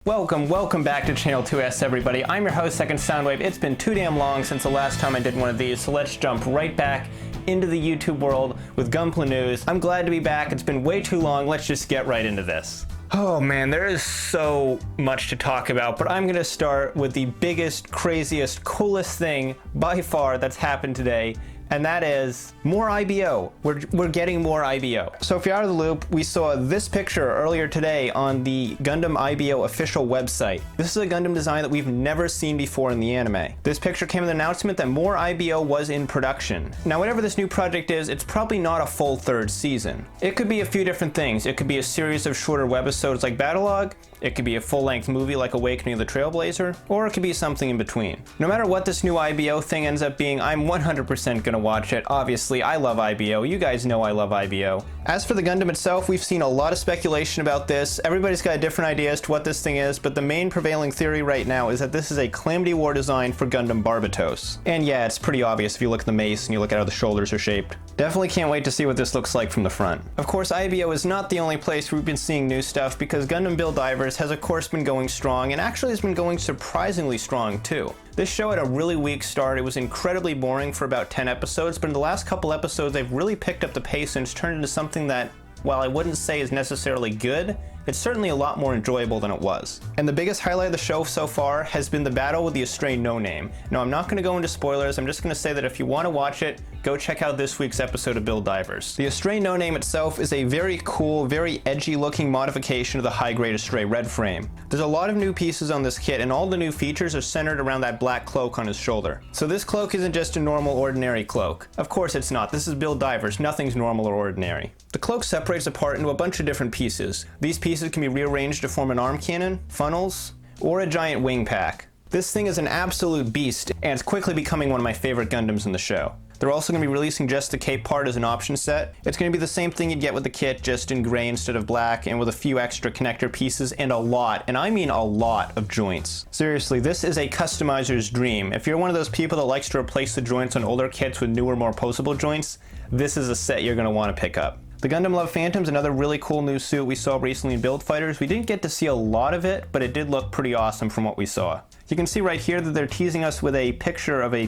Welcome back to Channel 2S, everybody. I'm your host, Second Soundwave. It's been too damn long since the last time I did one of these, so let's jump right back into the YouTube world with Gunpla news. I'm glad to be back. It's been way too long. Let's just get right into this. Oh man, there is so much to talk about, but I'm gonna start with the biggest, craziest, coolest thing by far that's happened today, and that is more IBO. We're getting more IBO. So if you're out of the loop, we saw this picture earlier today on the Gundam IBO official website. This is a Gundam design that we've never seen before in the anime. This picture came with an announcement that more IBO was in production. Now whatever this new project is, it's probably not a full third season. It could be a few different things. It could be a series of shorter webisodes like Battlelog, it could be a full-length movie like Awakening of the Trailblazer, or it could be something in between. No matter what this new IBO thing ends up being, I'm 100% gonna watch it. Obviously, I love IBO. You guys know I love IBO. As for the Gundam itself, we've seen a lot of speculation about this. Everybody's got a different idea as to what this thing is, but the main prevailing theory right now is that this is a Calamity War design for Gundam Barbatos. And yeah, it's pretty obvious if you look at the mace and you look at how the shoulders are shaped. Definitely can't wait to see what this looks like from the front. Of course, IBO is not the only place we've been seeing new stuff, because Gundam Build Divers has of course been going strong, and actually has been going surprisingly strong too. This show had a really weak start. It was incredibly boring for about 10 episodes, but in the last couple episodes they've really picked up the pace and it's turned into something that, while I wouldn't say is necessarily good, it's certainly a lot more enjoyable than it was. And the biggest highlight of the show so far has been the battle with the Astray No Name. Now, I'm not going to go into spoilers, I'm just going to say that if you want to watch it, go check out this week's episode of Build Divers. The Astray No Name itself is a very cool, very edgy looking modification of the high-grade Astray Red frame. There's a lot of new pieces on this kit, and all the new features are centered around that black cloak on his shoulder. So this cloak isn't just a normal, ordinary cloak. Of course it's not. This is Build Divers. Nothing's normal or ordinary. The cloak separates apart into a bunch of different pieces. These pieces can be rearranged to form an arm cannon, funnels, or a giant wing pack. This thing is an absolute beast, and it's quickly becoming one of my favorite Gundams in the show. They're also going to be releasing just the cape part as an option set. It's going to be the same thing you'd get with the kit, just in gray instead of black, and with a few extra connector pieces and a lot, and I mean a lot, of joints. Seriously, this is a customizer's dream. If you're one of those people that likes to replace the joints on older kits with newer, more posable joints, this is a set you're going to want to pick up. The Gundam Love Phantom's another really cool new suit we saw recently in Build Fighters. We didn't get to see a lot of it, but it did look pretty awesome from what we saw. You can see right here that they're teasing us with a picture of a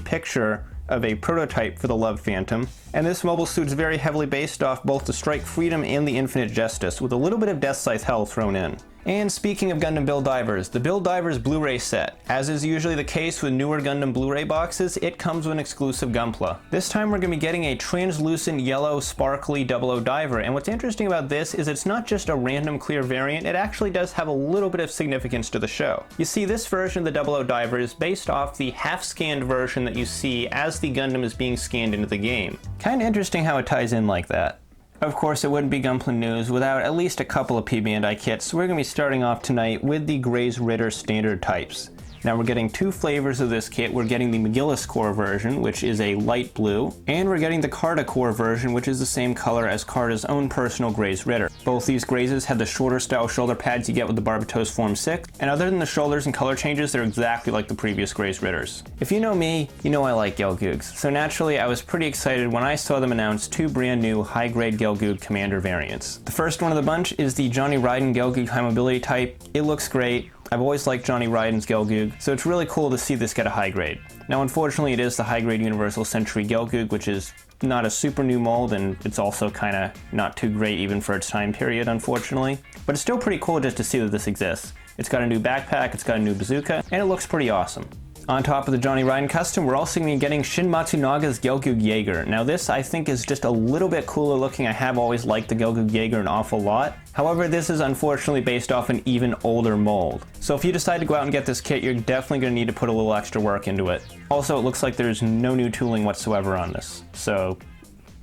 prototype for the Love Phantom, and this mobile suit is very heavily based off both the Strike Freedom and the Infinite Justice, with a little bit of Death Scythe Hell thrown in. And speaking of Gundam Build Divers, the Build Divers Blu-ray set. As is usually the case with newer Gundam Blu-ray boxes, it comes with an exclusive Gunpla. This time we're going to be getting a translucent yellow sparkly 00 diver, and what's interesting about this is it's not just a random clear variant, it actually does have a little bit of significance to the show. You see, this version of the 00 diver is based off the half-scanned version that you see as the Gundam is being scanned into the game. Kinda interesting how it ties in like that. Of course, it wouldn't be Gunpla news without at least a couple of P-Bandai kits, so we're going to be starting off tonight with the Grasse Ritter standard types. Now we're getting two flavors of this kit. We're getting the McGillis Core version, which is a light blue, and we're getting the Carta Core version, which is the same color as Carta's own personal Grasse Ritter. Both these Grasses have the shorter style shoulder pads you get with the Barbatos Form 6, and other than the shoulders and color changes, they're exactly like the previous Grasse Ritters. If you know me, you know I like Gelgoogs, so naturally I was pretty excited when I saw them announce two brand new high-grade Gelgoog Commander variants. The first one of the bunch is the Johnny Raiden Gelgoog High Mobility type. It looks great. I've always liked Johnny Raiden's Gelgoog, so it's really cool to see this get a high grade. Now unfortunately it is the high grade Universal Century Gelgoog, which is not a super new mold, and it's also kinda not too great even for its time period, unfortunately. But it's still pretty cool just to see that this exists. It's got a new backpack, it's got a new bazooka, and it looks pretty awesome. On top of the Johnny Raiden custom, we're also going to be getting Shin Matsunaga's Gelgoog Jaeger. Now this, I think, is just a little bit cooler looking. I have always liked the Gelgoog Jaeger an awful lot. However, this is unfortunately based off an even older mold. So if you decide to go out and get this kit, you're definitely going to need to put a little extra work into it. Also, it looks like there's no new tooling whatsoever on this, so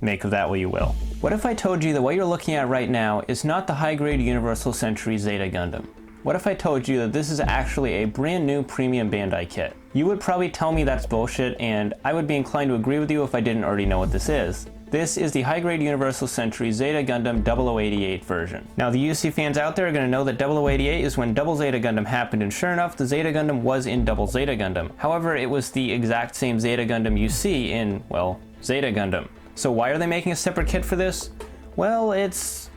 make of that what you will. What if I told you that what you're looking at right now is not the high-grade Universal Century Zeta Gundam? What if I told you that this is actually a brand new premium Bandai kit? You would probably tell me that's bullshit, and I would be inclined to agree with you if I didn't already know what this is. This is the high-grade Universal Century Zeta Gundam 0088 version. Now the UC fans out there are going to know that 0088 is when Double Zeta Gundam happened, and sure enough, the Zeta Gundam was in Double Zeta Gundam. However, it was the exact same Zeta Gundam you see in, well, Zeta Gundam. So why are they making a separate kit for this? Well, it's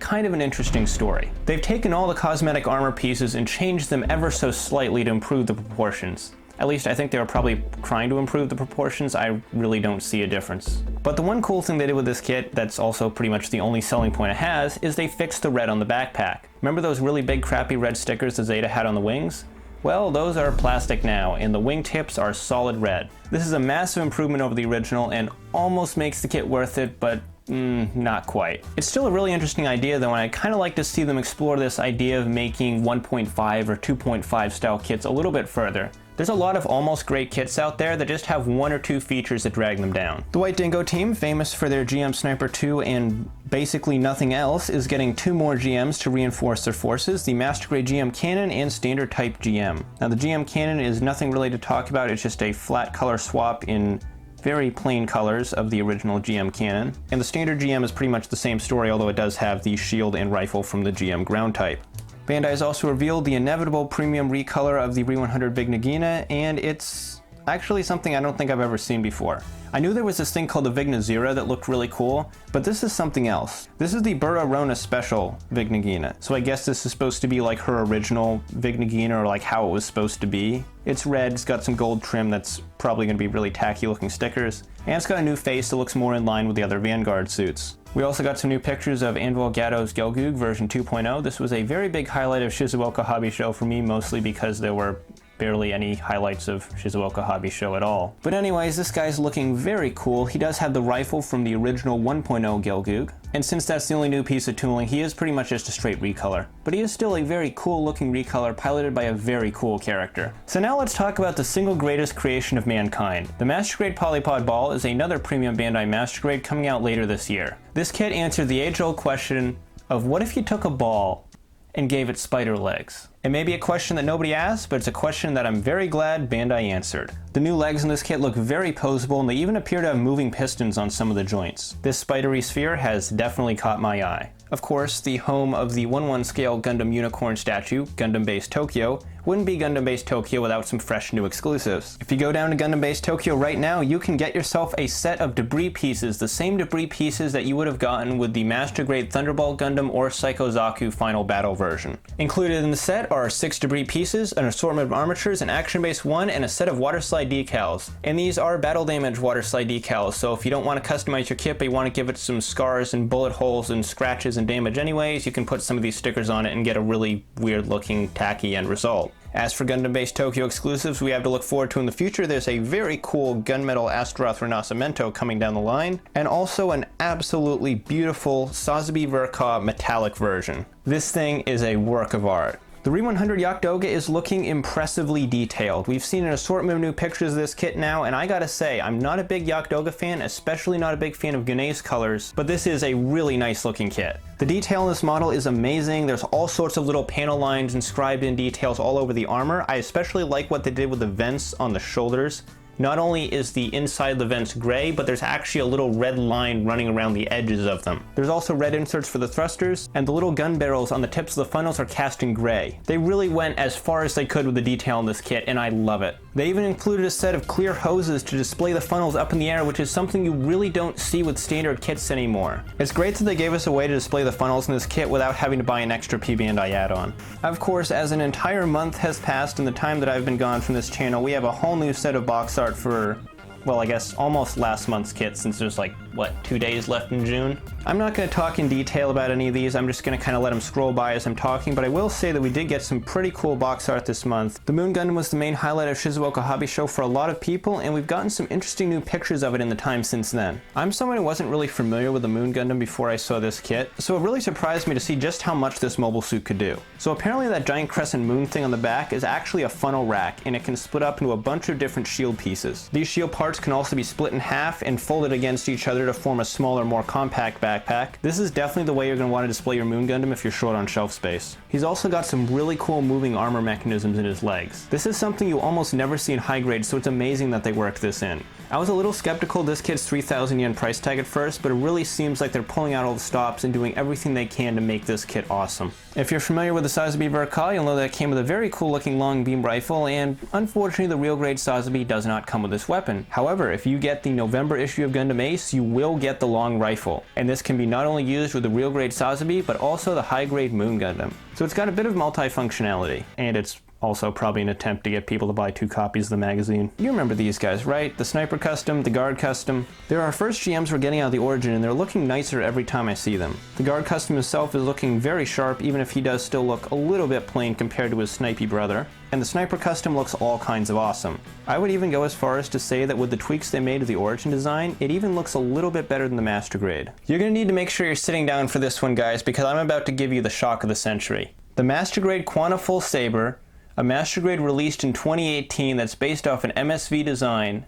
kind of an interesting story. They've taken all the cosmetic armor pieces and changed them ever so slightly to improve the proportions. At least I think they were probably trying to improve the proportions. I really don't see a difference. But the one cool thing they did with this kit, that's also pretty much the only selling point it has, is they fixed the red on the backpack. Remember those really big crappy red stickers the Zeta had on the wings? Well, those are plastic now, and the wingtips are solid red. This is a massive improvement over the original and almost makes the kit worth it, but not quite. It's still a really interesting idea though, and I'd kind of like to see them explore this idea of making 1.5 or 2.5 style kits a little bit further. There's a lot of almost great kits out there that just have one or two features that drag them down. The White Dingo team, famous for their GM Sniper 2 and basically nothing else, is getting 2 more GMs to reinforce their forces, the Master Grade GM Cannon and Standard Type GM. Now the GM Cannon is nothing really to talk about, it's just a flat color swap in very plain colors of the original GM Cannon. And the Standard GM is pretty much the same story, although it does have the shield and rifle from the GM Ground type. Bandai has also revealed the inevitable premium recolor of the Re-100 Big Nagina, and it's actually something I don't think I've ever seen before. I knew there was this thing called the Vigna Zero that looked really cool, but this is something else. This is the Burra Rona Special Big Nagina, so I guess this is supposed to be like her original Big Nagina, or like how it was supposed to be. It's red, it's got some gold trim that's probably going to be really tacky looking stickers, and it's got a new face that looks more in line with the other Vanguard suits. We also got some new pictures of Anvil Gatto's Gelgoog version 2.0. This was a very big highlight of Shizuoka Hobby Show for me, mostly because there were barely any highlights of Shizuoka Hobby Show at all. But anyways, this guy's looking very cool. He does have the rifle from the original 1.0 Gelgoog, and since that's the only new piece of tooling, he is pretty much just a straight recolor. But he is still a very cool looking recolor piloted by a very cool character. So now let's talk about the single greatest creation of mankind. The Master Grade Polypod Ball is another premium Bandai Master Grade coming out later this year. This kit answered the age-old question of what if you took a ball and gave it spider legs? It may be a question that nobody asked, but it's a question that I'm very glad Bandai answered. The new legs in this kit look very posable, and they even appear to have moving pistons on some of the joints. This spidery sphere has definitely caught my eye. Of course, the home of the 1/1 scale Gundam unicorn statue, Gundam Base Tokyo, wouldn't be Gundam Base Tokyo without some fresh new exclusives. If you go down to Gundam Base Tokyo right now, you can get yourself a set of debris pieces, the same debris pieces that you would have gotten with the Master Grade Thunderbolt Gundam or Psycho Zaku Final Battle version. Included in the set are 6 debris pieces, an assortment of armatures, an Action Base 1, and a set of water slide decals. And these are battle damage water slide decals, so if you don't want to customize your kit but you want to give it some scars and bullet holes and scratches and damage anyways, you can put some of these stickers on it and get a really weird looking tacky end result. As for Gundam Base Tokyo exclusives we have to look forward to in the future, there's a very cool Gunmetal Astaroth Renascimento coming down the line, and also an absolutely beautiful Sazabi Verka metallic version. This thing is a work of art. The Re-100 Jagd Doga is looking impressively detailed. We've seen an assortment of new pictures of this kit now, and I gotta say, I'm not a big Jagd Doga fan, especially not a big fan of Gunei's colors, but this is a really nice looking kit. The detail in this model is amazing. There's all sorts of little panel lines inscribed in details all over the armor. I especially like what they did with the vents on the shoulders. Not only is the inside of the vents gray, but there's actually a little red line running around the edges of them. There's also red inserts for the thrusters, and the little gun barrels on the tips of the funnels are cast in gray. They really went as far as they could with the detail in this kit, and I love it. They even included a set of clear hoses to display the funnels up in the air, which is something you really don't see with standard kits anymore. It's great that they gave us a way to display the funnels in this kit without having to buy an extra P-Bandai add-on. Of course, as an entire month has passed in the time that I've been gone from this channel, we have a whole new set of box art for, well, I guess almost last month's kit, since there's like, what, 2 days left in June? I'm not going to talk in detail about any of these, I'm just going to kind of let them scroll by as I'm talking, but I will say that we did get some pretty cool box art this month. The Moon Gundam was the main highlight of Shizuoka Hobby Show for a lot of people, and we've gotten some interesting new pictures of it in the time since then. I'm someone who wasn't really familiar with the Moon Gundam before I saw this kit, so it really surprised me to see just how much this mobile suit could do. So apparently that giant crescent moon thing on the back is actually a funnel rack, and it can split up into a bunch of different shield pieces. These shield parts can also be split in half and folded against each other to form a smaller, more compact backpack. This is definitely the way you're going to want to display your Moon Gundam if you're short on shelf space. He's also got some really cool moving armor mechanisms in his legs. This is something you almost never see in high grade, so it's amazing that they worked this in. I was a little skeptical of this kit's 3,000 yen price tag at first, but it really seems like they're pulling out all the stops and doing everything they can to make this kit awesome. If you're familiar with the Sazabi Verka, you'll know that it came with a very cool looking long beam rifle, and unfortunately the real grade Sazabi does not come with this weapon. However, if you get the November issue of Gundam Ace, you will get the long rifle, and this can be not only used with the real grade Sazabi, but also the high grade Moon Gundam. So it's got a bit of multi-functionality, and it's also probably an attempt to get people to buy 2 copies of the magazine. You remember these guys, right? The Sniper Custom, the Guard Custom. They're our first GMs we're getting out of the Origin, and they're looking nicer every time I see them. The Guard Custom himself is looking very sharp, even if he does still look a little bit plain compared to his snipey brother. And the Sniper Custom looks all kinds of awesome. I would even go as far as to say that with the tweaks they made to the Origin design, it even looks a little bit better than the Master Grade. You're gonna need to make sure you're sitting down for this one, guys, because I'm about to give you the shock of the century. The Master Grade Quanta Full Saber, a Master Grade released in 2018 that's based off an MSV design,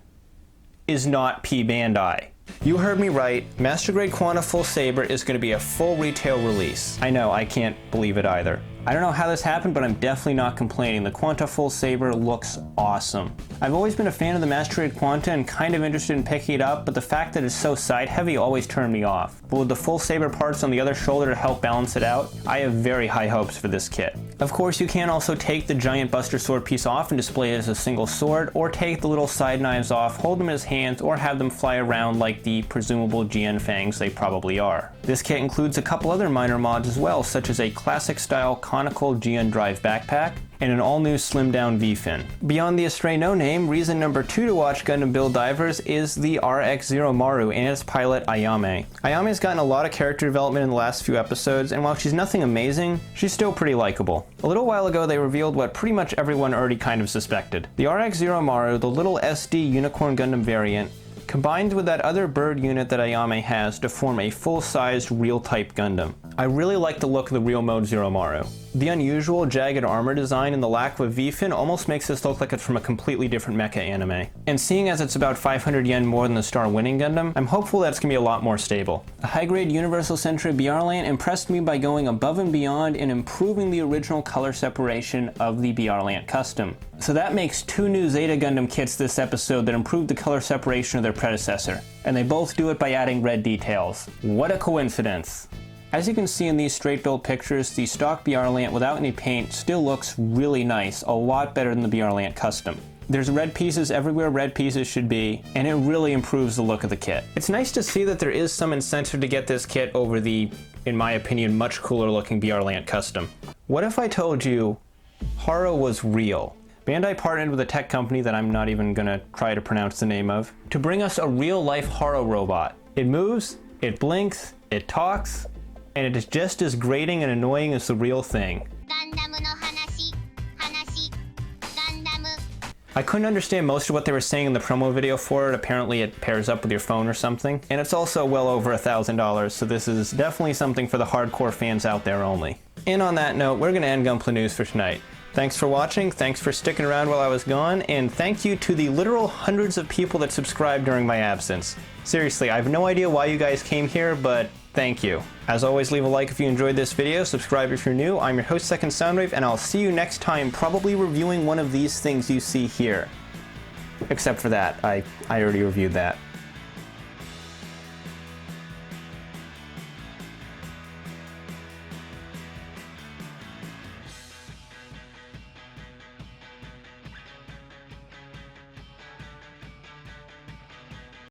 is not P-Bandai. You heard me right, Master Grade Quanta Full Saber is going to be a full retail release. I know, I can't believe it either. I don't know how this happened, but I'm definitely not complaining. The Quanta Full Saber looks awesome. I've always been a fan of the Master Grade Quanta and kind of interested in picking it up, but the fact that it's so side heavy always turned me off. But with the Full Saber parts on the other shoulder to help balance it out, I have very high hopes for this kit. Of course, you can also take the giant Buster Sword piece off and display it as a single sword, or take the little side knives off, hold them as hands, or have them fly around like the presumable GN fangs they probably are. This kit includes a couple other minor mods as well, such as a classic style conical GN Drive backpack, and an all-new slimmed-down V-fin. Beyond the astray no-name, reason number 2 to watch Gundam Build Divers is the rx-zeromaru and its pilot Ayame. Ayame's gotten a lot of character development in the last few episodes, and while she's nothing amazing, she's still pretty likable. A little while ago they revealed what pretty much everyone already kind of suspected. The rx-zeromaru, the little SD Unicorn Gundam variant, combined with that other bird unit that Ayame has to form a full-sized real-type Gundam. I really like the look of the real mode Zeromaru. The unusual jagged armor design and the lack of a V-fin almost makes this look like it's from a completely different mecha anime. And seeing as it's about 500 yen more than the Star Winning Gundam, I'm hopeful that it's going to be a lot more stable. The high-grade Universal Century BR Land impressed me by going above and beyond in improving the original color separation of the BR Land Custom. So that makes 2 new Zeta Gundam kits this episode that improve the color separation of their predecessor. And they both do it by adding red details. What a coincidence! As you can see in these straight build pictures, the stock BR Lant without any paint still looks really nice, a lot better than the BR Lant Custom. There's red pieces everywhere red pieces should be, and it really improves the look of the kit. It's nice to see that there is some incentive to get this kit over the, in my opinion, much cooler looking BR Lant Custom. What if I told you Haro was real? Bandai partnered with a tech company that I'm not even gonna try to pronounce the name of, to bring us a real-life Haro robot. It moves, it blinks, it talks, and it is just as grating and annoying as the real thing. I couldn't understand most of what they were saying in the promo video for it. Apparently it pairs up with your phone or something. And it's also well over $1,000, so this is definitely something for the hardcore fans out there only. And on that note, we're gonna end Gunpla News for tonight. Thanks for watching, thanks for sticking around while I was gone, and thank you to the literal hundreds of people that subscribed during my absence. Seriously, I have no idea why you guys came here, but thank you. As always, leave a like if you enjoyed this video, subscribe if you're new. I'm your host, Second Soundwave, and I'll see you next time, probably reviewing one of these things you see here. Except for that, I already reviewed that.